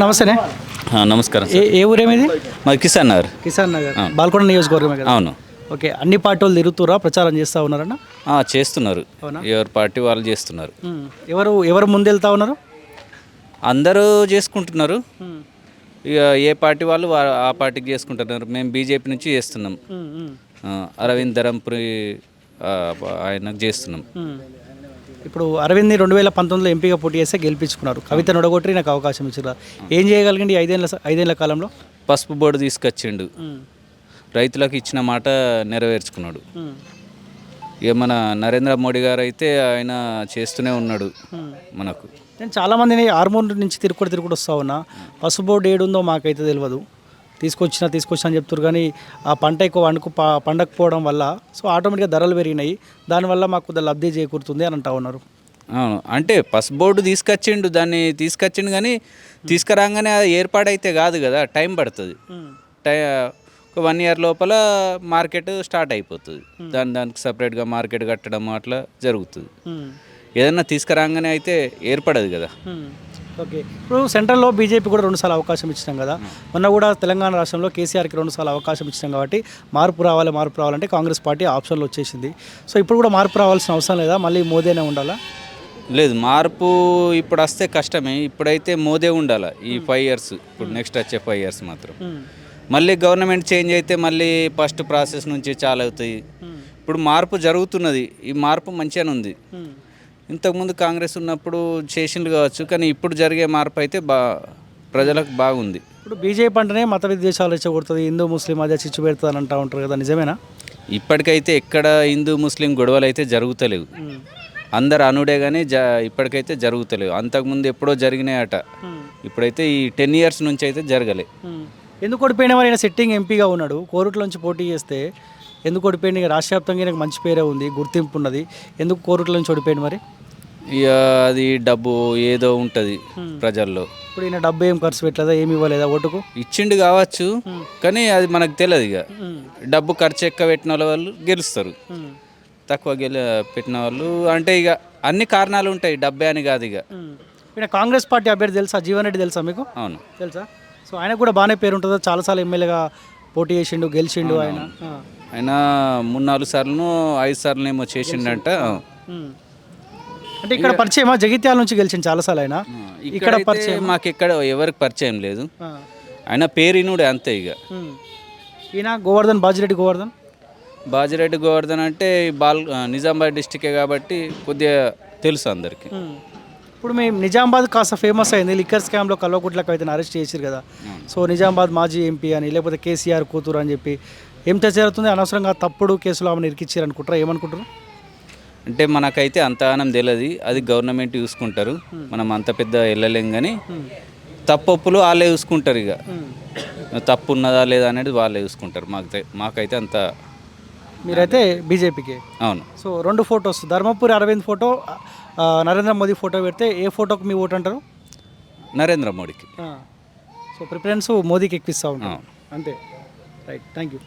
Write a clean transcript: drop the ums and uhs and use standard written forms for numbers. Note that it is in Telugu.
నమస్తేనే. నమస్కారం ఏ ఊరేమిది? మాది కిసాన్ నగర్. కిసాన్ నగర్ బాల్కొండ నియోజకవర్గమే కదా? అవును. ఓకే, అన్ని పార్టీలు తిరుగుతురా, ప్రచారం చేస్తూ ఉన్నారన్న? చేస్తున్నారు. ఎవరి పార్టీ వాళ్ళు చేస్తున్నారు. ఎవరు ముందెళ్తా ఉన్నారు? అందరూ చేసుకుంటున్నారు. ఇక ఏ పార్టీ వాళ్ళు ఆ పార్టీకి చేసుకుంటున్నారు. మేము బీజేపీ నుంచి చేస్తున్నాం. అరవింద్ ధరంపురి ఆయనకు చేస్తున్నాం. ఇప్పుడు అరవింద్ని 2019లో ఎంపీగా పోటీ చేస్తే గెలిపించుకున్నారు. కవిత నొడగొట్టి నాకు అవకాశం ఇచ్చారు. ఏం చేయగలిగింది ఐదేళ్ల కాలంలో? పసుపు బోర్డు తీసుకొచ్చిండు. రైతులకు ఇచ్చిన మాట నెరవేర్చుకున్నాడు. ఇక మన నరేంద్ర మోడీ గారు అయితే ఆయన చేస్తూనే ఉన్నాడు మనకు. నేను చాలామందిని ఆర్మూర్ నుంచి తిరుగుడు వస్తూ ఉన్నా. పసుపు బోర్డు ఏడుందో మాకైతే తెలియదు. తీసుకొచ్చిన అని చెప్తారు, కానీ ఆ పంట ఎక్కువ పండకపోవడం వల్ల సో ఆటోమేటిక్గా ధరలు పెరిగినాయి. దానివల్ల మాకు కొద్దిగా లబ్ధి చేకూరుతుంది అని అంటూ ఉన్నారు. అవును, అంటే పసుపు బోర్డు దాన్ని తీసుకొచ్చిండు, కానీ తీసుకురాగానే అది ఏర్పాటైతే కాదు కదా, టైం పడుతుంది. ఒక 1 year లోపల మార్కెట్ స్టార్ట్ అయిపోతుంది. దానికి సపరేట్గా మార్కెట్ కట్టడం అట్లా జరుగుతుంది. ఏదన్నా తీసుకురాగానే అయితే ఏర్పడదు కదా. ఓకే, ఇప్పుడు సెంట్రల్లో బీజేపీ కూడా 2 సార్లు అవకాశం ఇచ్చినాం కదా. మొన్న కూడా తెలంగాణ రాష్ట్రంలో కేసీఆర్కి 2 సార్లు అవకాశం ఇచ్చినాం కాబట్టి మార్పు రావాలంటే కాంగ్రెస్ పార్టీ ఆప్షన్లో వచ్చేసింది. సో ఇప్పుడు కూడా మార్పు రావాల్సిన అవసరం లేదా? మళ్ళీ మోదీనే ఉండాలా? లేదు, మార్పు ఇప్పుడు వస్తే కష్టమే. ఇప్పుడైతే మోదే ఉండాలి ఈ 5 years. ఇప్పుడు నెక్స్ట్ వచ్చే 5 years మాత్రం. మళ్ళీ గవర్నమెంట్ చేంజ్ అయితే మళ్ళీ ఫస్ట్ ప్రాసెస్ నుంచి చాలా అవుతాయి. ఇప్పుడు మార్పు జరుగుతున్నది. ఈ మార్పు మంచిగానే ఉంది. ఇంతకుముందు కాంగ్రెస్ ఉన్నప్పుడు చేసిండ్రు కావచ్చు, కానీ ఇప్పుడు జరిగే మార్పు అయితే ప్రజలకు బాగుంది. ఇప్పుడు బీజేపీ అంటేనే మత విద్వేషాలు రెచ్చగొడుతుంది, హిందూ ముస్లిం మధ్య చిచ్చు పెడుతుంది అని అంటూ ఉంటారు కదా, నిజమేనా? ఇప్పటికైతే ఎక్కడ హిందూ ముస్లిం గొడవలు అయితే జరుగుతలేవు. అందరు అనుడే కానీ ఇప్పటికైతే జరుగుతలేవు. అంతకుముందు ఎప్పుడో జరిగినాయట. ఇప్పుడైతే ఈ 10 years నుంచి అయితే జరగలే. ఎందుకు ఓడిపోయినా మరి? ఆయన సిట్టింగ్ ఎంపీగా ఉన్నాడు, కోరుట్లోంచి పోటీ చేస్తే ఎందుకు ఓడిపోయింది? రాష్ట్ర వ్యాప్తంగా నాకు మంచి పేరే ఉంది, గుర్తింపు ఉన్నది, ఎందుకు కోరుట్ల నుంచి ఓడిపోయింది మరి? ఇక అది డబ్బు ఏదో ఉంటుంది ప్రజల్లో. ఇప్పుడు ఈయన డబ్బు ఏం ఖర్చు పెట్టలేదా, ఏమి ఇవ్వలేదా ఓటుకు? ఇచ్చిండు కావచ్చు, కానీ అది మనకు తెలియదు. ఇక డబ్బు ఖర్చు ఎక్కువ పెట్టిన వాళ్ళు గెలుస్తారు, తక్కువ పెట్టిన వాళ్ళు అంటే ఇక అన్ని కారణాలు ఉంటాయి, డబ్బే అని కాదు. ఇక ఈయన కాంగ్రెస్ పార్టీ అభ్యర్థి తెలుసా? జీవన్ రెడ్డి తెలుసా మీకు? అవును, తెలుసా. సో ఆయన కూడా బాగానే పేరు ఉంటుందా? చాలాసార్లు ఎమ్మెల్యేగా పోటీ చేసిండు, గెలిచిండు. ఆయన 3-4 సార్లు 5 సార్లు ఏమో చేసిండంట. అంటే ఇక్కడ పరిచయమా? జగిత్యాల నుంచి గెలిచింది చాలాసార్లు ఆయన. ఇక్కడ పరిచయం మాకు ఇక్కడ ఎవరికి పరిచయం లేదు. ఆయన పేరినుడే అంతే. ఇక ఈయన బాజిరెడ్డి గోవర్ధన్ అంటే నిజామాబాద్ డిస్టికే కాబట్టి కొద్దిగా తెలుసు అందరికీ. ఇప్పుడు మేము నిజామాబాద్ కాస్త ఫేమస్ అయింది లిక్కర్ స్కామ్లో కల్వకుట్లకు అయితే అరెస్ట్ చేశారు కదా. సో నిజామాబాద్ మాజీ ఎంపీ అని, లేకపోతే కేసీఆర్ కూతురు అని చెప్పి ఏం జరుగుతుంది? అనవసరంగా తప్పుడు కేసులో ఆమెను ఇరికిచ్చారు అనుకుంటారా? ఏమనుకుంటారు? అంటే మనకైతే అంత ఆనం తెలియదు, అది గవర్నమెంట్ చూసుకుంటారు. మనం అంత పెద్ద వెళ్ళలేం, కానీ తప్పులు వాళ్ళే చూసుకుంటారు. ఇక తప్పు ఉన్నదా లేదా అనేది వాళ్ళే చూసుకుంటారు. మాకైతే అంత. మీరైతే బీజేపీకి? అవును. So 2 photos, Dharmapuri Arvind photo, Narendra Modi photo పెడితే ఏ ఫోటోకి మీ ఓటు అంటారు? నరేంద్ర మోడీకి. సో ప్రిఫరెన్స్ మోదీకి ఎక్కిస్తూ ఉంటాం అంతే. Right, thank you.